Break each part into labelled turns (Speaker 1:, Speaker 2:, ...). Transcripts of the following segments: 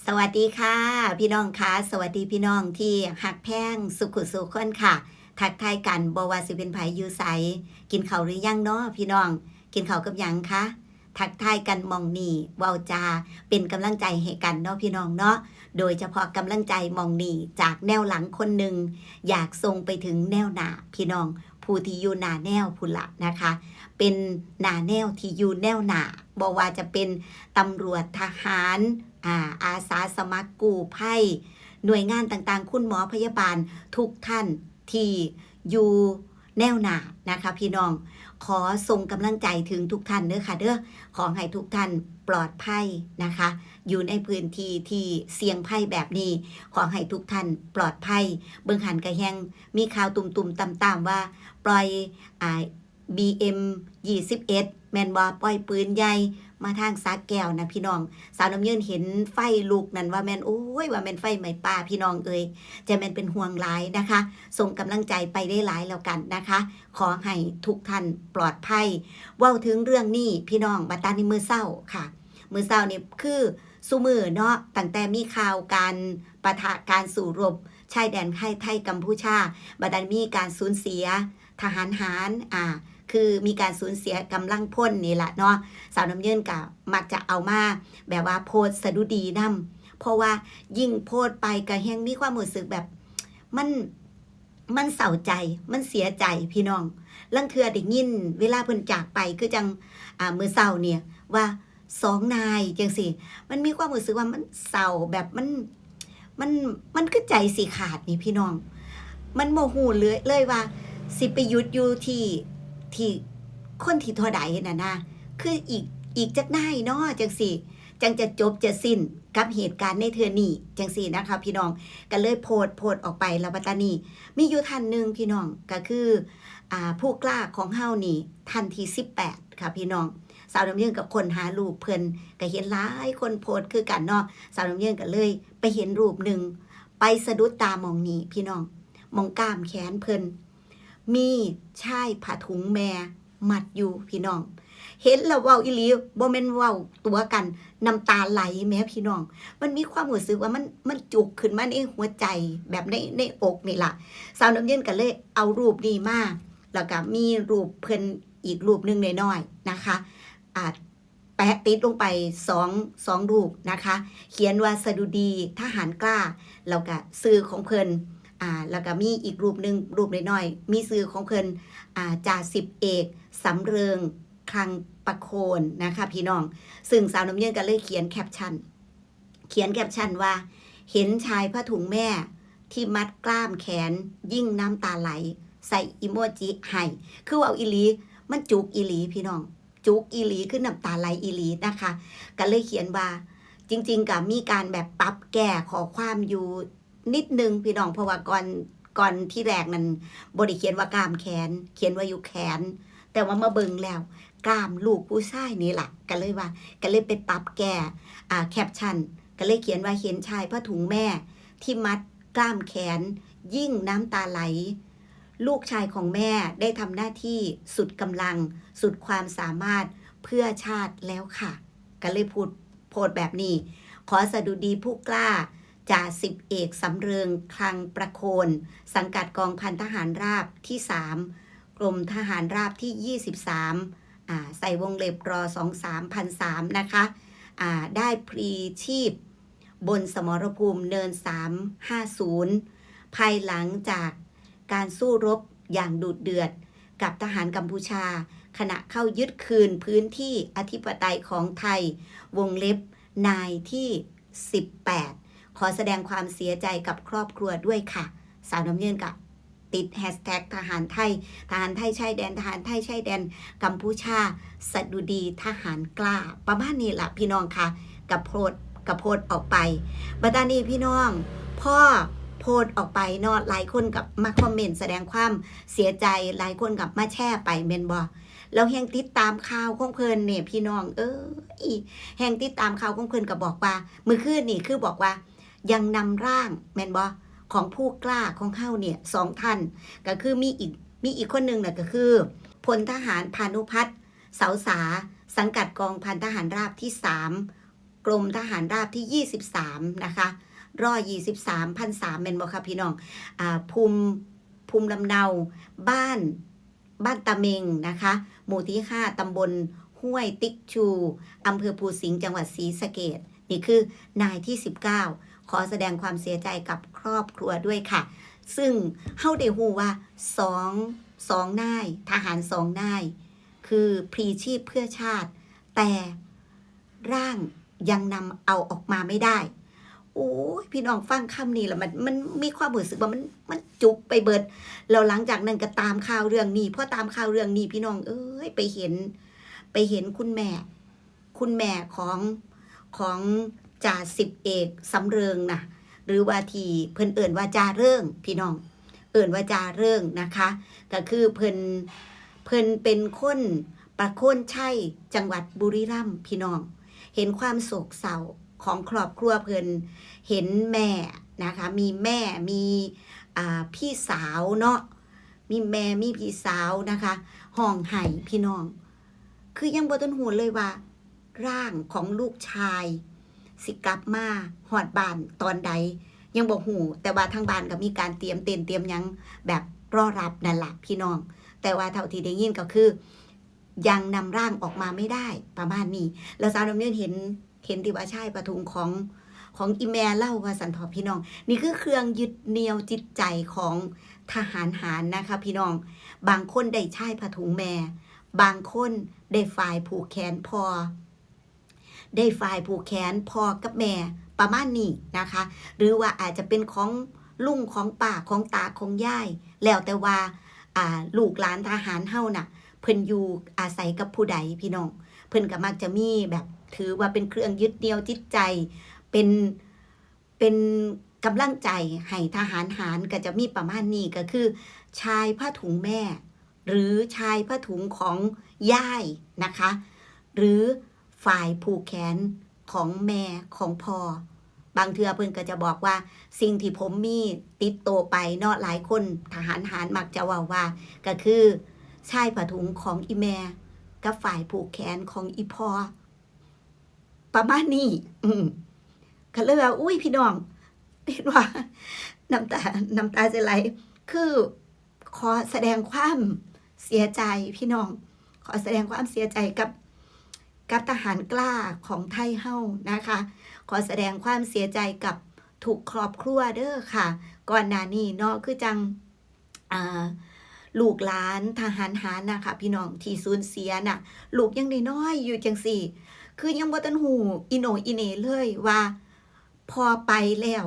Speaker 1: สวัสดีค่ะพี่น้องค่ะสวัสดีพี่น้องที่หักแพงสุขุสุขคนค่ะทักทายกันบว่าสิเป็นไผอยู่ไสกินข้าวหรือยังเนาะพี่น้องกินข้าวกับหยังคะทักทายกันมองนี่เว้าจาเป็นกำลังใจให้กันเนาะพี่น้องเนาะโดยเฉพาะกำลังใจมองนี่จากแนวหลังคนหนึ่งอยากส่งไปถึงแนวหน้าพี่น้องผู้ที่อยู่หน้าแนวพุ่นละนะคะ เป็นหน้าแนวที่อยู่แนวหน้าบอกว่าจะเป็นตำรวจทหารอาสาสมัครกู้ภัยหน่วยงานต่างๆคุณหมอพยาบาลทุกท่านที่อยู่แนวหน้านะคะพี่น้องขอส่งกำลังใจถึงทุกท่านเด้อค่ะเด้อขอให้ทุกท่านปลอดภัยนะคะอยู่ในพื้นที่ที่เสี่ยงภัยแบบนี้ขอให้ทุกท่านปลอดภัยเบิ่งหันกระแหงมีข่าวตุ่มๆตามๆว่าปล่อยBM 21แม่นบ่ปล่อยปืนใหญ่มาทางสาแก้วนะพี่น้องสาวน้ำยืนเห็นไฟลุกนั่นว่าแม่นโอ้ยว่าแม่นไฟไหม้ป่าพี่น้องเอ่ยจะแม่นเป็นห่วงหลายนะคะส่งกำลังใจไปได้หลายแล้วกันนะคะขอให้ทุกท่านปลอดภัยเว้าถึงเรื่องนี้พี่น้องบัดตานี้มื้อเช้าค่ะมื้อเช้านี่คือซุมื้อเนาะตั้งแต่มีข่าวการปะทะการสู้รบชายแดนไทยกัมพูชาบัดนั้นมีการสูญเสียทหารหารคือมีการสูญเสียกำลังพลนี่แหละเนาะสาวน้ำเยินกับมักจะเอามาแบบว่าโพสสะดุดีนำเพราะว่ายิ่งโพสไปก็แฮงมีความรู้สึกแบบมันเศร้าใจมันเสียใจพี่น้องลังเทือได้ยินเวลาเพิ่นจากไปคือจังมื้อเช้าเนี่ยว่า2นายจังซี่มันมีความรู้สึกว่ามันเศร้าแบบมันคือใจสิขาดนี่พี่น้องมันโมโหเลยว่าสิไปหยุดอยู่ที่คนที่เท่าใดน่ะนะคืออีกจักหน่ายเนาะจังซี่จังจะจบจะสิ้นกับเหตุการณ์ในเทื่อนี้จังซี่นะคะพี่น้องก็เลยโพสต์ออกไปแล้วบัดนี้มีอยู่ท่านหนึงพี่น้องก็คือผู้กล้าของเฮานี่ท่านที่18ค่ะพี่น้องสาวน้ำยืนกับคนหารูปเพิ่นก็เห็นหลายคนโพสต์คือกันเนาะสาวน้ำยืนก็เลยไปเห็นรูปหนึ่งไปสะดุดตามองนี้พี่น้องมองกล้ามแขนเพิ่นมีชายผ้าถุงแม่มัดอยู่พี่น้องเห็นแล้วเว้าอีหลีบ่แม่นเว้าตัวกันน้ำตาไหลแม้พี่น้องมันมีความรู้สึกว่ามันจุกขึ้นมาในหัวใจแบบในอกนี่ล่ะสาวน้ำเย็นก็เลยเอารูปนี้มาแล้วก็มีรูปเพิ่นอีกรูปนึงน้อยๆนะคะแปะติดลงไป2รูปนะคะเขียนว่าสดุดีทหารกล้าแล้วก็ชื่อของเพิ่นแล้วก็มีอีกรูปหนึ่งรูปน้อยๆมีชื่อของเพิ่นจ่าสิบเอกสำเริงคลังประโคนนะคะพี่น้องซึ่งสาวน้ำเย็นก็เลยเขียนแคปชั่นว่าเห็นชายผ้าถุงแม่ที่มัดกล้ามแขนยิ่งน้ำตาไหลใส่อิโมจิให้คือว่าอีหลีมันจุกอีหลีพี่น้องจุกอีหลีคือน้ำตาไหลอีหลีนะคะก็เลยเขียนว่าจริงๆก็มีการแบบปรับแก้ขอความอยู่นิดนึงพี่น้องเพราะว่าก่อนที่แรกนั้นบ่ได้เขียนว่ากล้ามแขนเขียนว่าอยู่แขนแต่ว่ามาเบิ่งแล้วกล้ามลูกผู้ชายนี่แหละก็เลยไปปรับแก้แคปชั่นก็เลยเขียนว่าเห็นชายผ้าถุงแม่ที่มัดกล้ามแขนยิ่งน้ำตาไหลลูกชายของแม่ได้ทำหน้าที่สุดกำลังสุดความสามารถเพื่อชาติแล้วค่ะก็เลยโพสแบบนี้ขอสดุดีผู้กล้าจ่าสิบเอกสำเริงคลังประโคนสังกัดกองพันทหารราบที่3กรมทหารราบที่23ใส่วงเล็บรอ23,003นะคะได้พลีชีพบนสมรภูมิเนิน350ภายหลังจากการสู้รบอย่างดุเดือดกับทหารกัมพูชาขณะเข้ายึดคืนพื้นที่อธิปไตยของไทยวงเล็บนายที่18ขอแสดงความเสียใจกับครอบครัวด้วยค่ะสาวน้ำเยินกับติดแฮชแท็กทหารไทยชายแดนทหารไทยชายแดนกัมพูชาสดุดีทหารกล้าประมาณนี้ล่ะพี่น้องค่ะกับโพสต์ออกไปบัดนี้พี่น้องพ่อโพสต์ออกไปเนาะหลายคนกับมาคอมเมนต์แสดงความเสียใจหลายคนกับมาแชร์ไปแม่นบ่แล้วแห่งติดตามข่าวของเพิ่นเนี่ยพี่น้องแห่งติดตามข่าวของเพิ่นก็บอกว่ามื้อคืนนี่คือบอกว่ายังนำร่างแม่นบ่ของผู้กล้าของเฮาเนี่ย2ท่านก็คือมีอีกคนนึงน่ะก็คือพลทหารพานุพัฒน์เสาสาสังกัดกองพันทหารราบที่3 กรมทหารราบที่23นะคะรอ23พันสามแม่นบ่ค่ะพี่น้องภูมิลำเนาบ้านตะเมงนะคะหมู่ที่5ตำบลห้วยติ๊กชูอำเภอภูสิงห์จังหวัดศรีสะเกษนี่คือนายที่19ขอแสดงความเสียใจกับครอบครัวด้วยค่ะซึ่งเฮาได้ฮู้ว่า2นายทหาร2นายคือพลีชีพเพื่อชาติแต่ร่างยังนำเอาออกมาไม่ได้โอ้ยพี่น้องฟังคำนี้แล้วมันมีความรู้สึกว่ามันจุกไปเบิดแล้วหลังจากนั้นก็ตามข่าวเรื่องนี้พอตามข่าวเรื่องนี้พี่น้องไปเห็นคุณแม่ของจ่าสิบเอกสำเริงนะหรือว่าที่เพิ่นเอิ่นว่าจ่าเริงพี่น้องเอิ่นว่าจ่าเริงนะคะก็คือเพิ่นเป็นคนประโคนชัยจังหวัดบุรีรัมย์พี่น้องเห็นความโศกเศร้าของครอบครัวเพิ่นเห็นแม่นะคะมีแม่มีพี่สาวเนาะมีแม่มีพี่สาวนะคะห้องไห้พี่น้องคือยังบ่ทันหูเลยว่าร่างของลูกชายสิกลับมาฮอดบ้านตอนใดยังบ่ฮู้แต่ว่าทางบ้านก็มีการเตรียมเต็นท์เตรียมหยังแบบรอรับนั่นล่ะพี่น้องแต่ว่าเท่าที่ได้ยินก็คือยังนำร่างออกมาไม่ได้ประมาณนี้แล้วสาวดำเนินเห็นที่ว่าชายประทุงของอีแม่เล่าว่าสันทอพี่น้องนี่คือเครื่องยึดเหนี่ยวจิตใจของทหารหารนะคะพี่น้องบางคนได้ชายผ้าถุงแม่บางคนได้ฝ่ายผูกแขนพ่อได้ฝ่ายผูกแขนพ่อกับแม่ประมาณนี้นะคะหรือว่าอาจจะเป็นของลุงของป้าของตาของยายแล้วแต่ว่าลูกหลานทหารเฮาน่ะเพิ่นอยู่อาศัยกับผู้ใดพี่น้องเพิ่นก็มักจะมีแบบถือว่าเป็นเครื่องยึดเหนี่ยวจิตใจเป็นกำลังใจให้ทหารหารก็จะมีประมาณนี้ก็คือชายผ้าถุงแม่หรือชายผ้าถุงของย่ายนะคะหรือฝ่ายผูกแขนของแม่ของพ่อบางเทื่อเพิ่นก็จะบอกว่าสิ่งที่ผมมีติดตัวไปเนาะหลายคนทหารหารมักจะว่าก็คือชายผ้าถุงของอีแม่กับฝ่ายผูกแขนของอีพ่อประมาณนี้ก็เลยว่าอุ้ยพี่น้องเห็นว่าน้ำตาจะไหลคือขอแสดงความเสียใจพี่น้องขอแสดงความเสียใจกับทหารกล้าของไทยเฮานะคะขอแสดงความเสียใจกับทุกครอบครัวเด้อค่ะก่อนหน้านี้เนาะคือจังลูกหลานทหารหารนะคะพี่น้องที่สูญเสียน่ะลูกยังน้อยอยู่จังสี่คือยังบ่ทันหูอีโหนอีเหน่เลยว่าพอไปแล้ว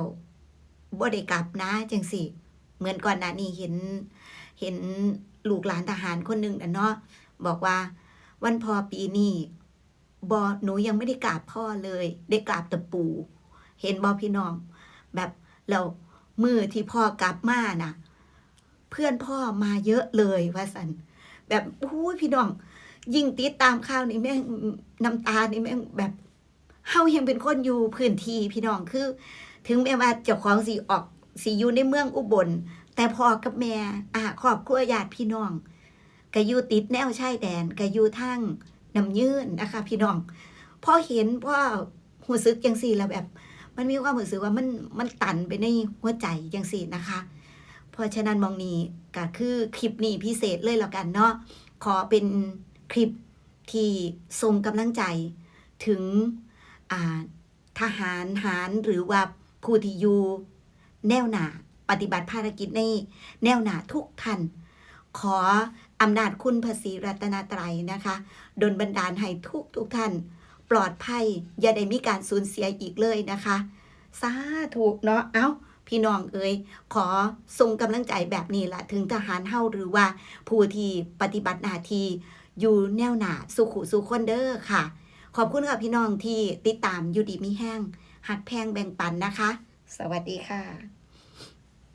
Speaker 1: บ่ได้กลับนะจังสี่เหมือนก่อนหน้านี้เห็นลูกหลานทหารคนหนึ่งเนาะบอกว่าวันพ่อปีนี้หนูยังไม่ได้กราบพ่อเลยได้กราบแต่ปู่เห็นบ่พี่น้องแบบแล้วมือที่พ่อกลับมาน่ะเพื่อนพ่อมาเยอะเลยว่าสันแบบพี่น้องยิ่งติดตามข่าวนี่แม่งน้ำตานี่แม่งแบบเฮายังเป็นคนอยู่พื้นที่พี่น้องคือถึงแม้ว่าเจ้าของสิอยู่ในเมืองอุบลแต่พ่อกับแม่ครอบครัวญาติพี่น้องก็อยู่ติดแนวชายแดนก็อยู่ทางน้ำยืนนะคะพี่น้องพอเห็นพ่อรู้สึกจังซี่แล้วแบบมันมีความรู้สึกว่ามันตันไปในหัวใจจังซี่นะคะเพราะฉะนั้นมองนี้ก็คือคลิปนี้พิเศษเลยแล้วกันเนาะขอเป็นคลิปที่ส่งกำลังใจถึงทหารหารหรือว่าผู้ที่อยู่แนวหน้าปฏิบัติภารกิจในแนวหน้าทุกท่านขออำนาจคุณพระศรีรัตนตรัยนะคะดลบันดาลให้ทุกท่านปลอดภัยอย่าได้มีการสูญเสียอีกเลยนะคะสาธุเนาะพี่น้องขอส่งกำลังใจแบบนี้ละถึงทหารเฮาหรือว่าผู้ที่ปฏิบัติหน้าที่อยู่แนวหน้าสุคนเด้อค่ะขอบคุณค่ะพี่น้องที่ติดตามอยู่ดีมีแห้งหักแพงแบ่งปันนะคะสวัสดีค่ะ